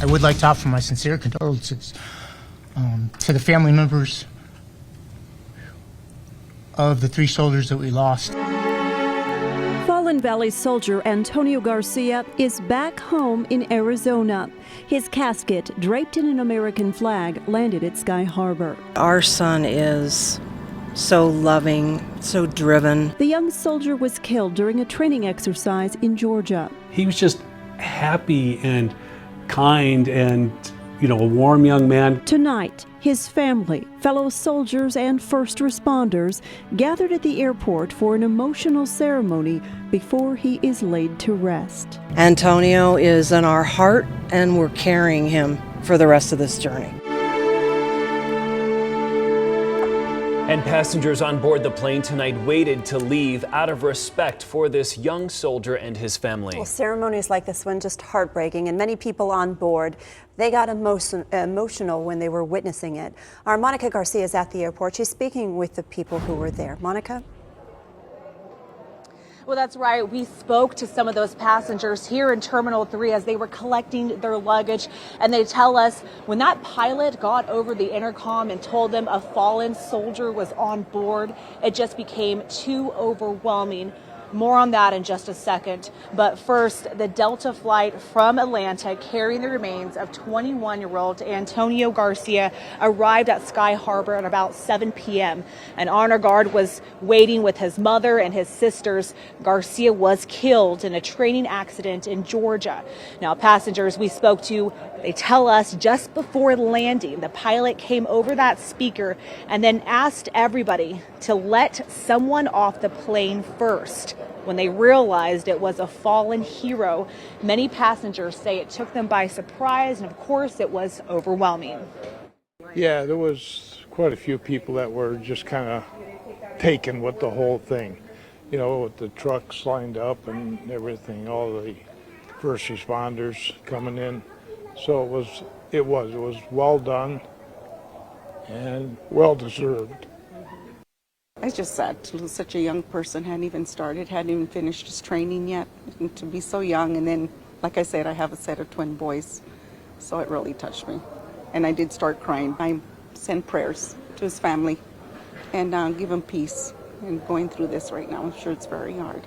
I would like to offer my sincere condolences to the family members of the 3 soldiers that we lost. Fallen Valley soldier Antonio Garcia is back home in Arizona. His casket, draped in an American flag, landed at Sky Harbor. Our son is so loving, so driven. The young soldier was killed during a training exercise in Georgia. He was just happy and kind and, a warm young man. Tonight, his family, fellow soldiers, and first responders gathered at the airport for an emotional ceremony before he is laid to rest. Antonio is in our heart, and we're carrying him for the rest of this journey. And passengers on board the plane tonight waited to leave out of respect for this young soldier and his family. Well, ceremonies like this one just heartbreaking, and many people on board, they got emotional when they were witnessing it. Our Monica Garcia is at the airport. She's speaking with the people who were there. Monica? Well, that's right. We spoke to some of those passengers here in Terminal 3 as they were collecting their luggage, and they tell us when that pilot got over the intercom and told them a fallen soldier was on board, it just became too overwhelming. More on that in just a second. But first, the Delta flight from Atlanta carrying the remains of 21-year-old Antonio Garcia arrived at Sky Harbor at about 7 p.m. An honor guard was waiting with his mother and his sisters. Garcia was killed in a training accident in Georgia. Now, passengers we spoke to, they tell us just before landing, the pilot came over that speaker and then asked everybody to let someone off the plane first. When they realized it was a fallen hero, many passengers say it took them by surprise, and of course it was overwhelming. Yeah, there was quite a few people that were just kind of taken with the whole thing. With the trucks lined up and everything, all the first responders coming in. So it was well done and well deserved. It's just sad to lose such a young person, hadn't even finished his training yet, and to be so young. And then, like I said, I have a set of twin boys, so it really touched me. And I did start crying. I send prayers to his family and give him peace. And going through this right now, I'm sure it's very hard.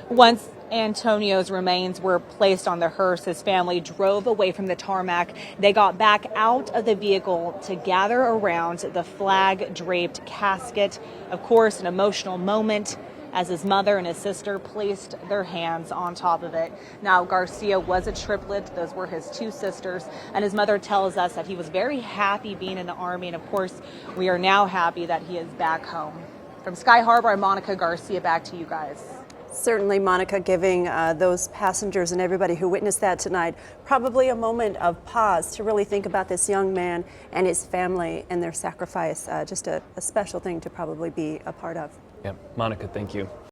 Once Antonio's remains were placed on the hearse, his family drove away from the tarmac. They got back out of the vehicle to gather around the flag-draped casket. Of course, an emotional moment as his mother and his sister placed their hands on top of it. Now, Garcia was a triplet. Those were his 2 sisters. And his mother tells us that he was very happy being in the Army. And of course, we are now happy that he is back home. From Sky Harbor, I'm Monica Garcia. Back to you guys. Certainly, Monica, giving those passengers and everybody who witnessed that tonight probably a moment of pause to really think about this young man and his family and their sacrifice. Just a special thing to probably be a part of. Yeah, Monica, thank you.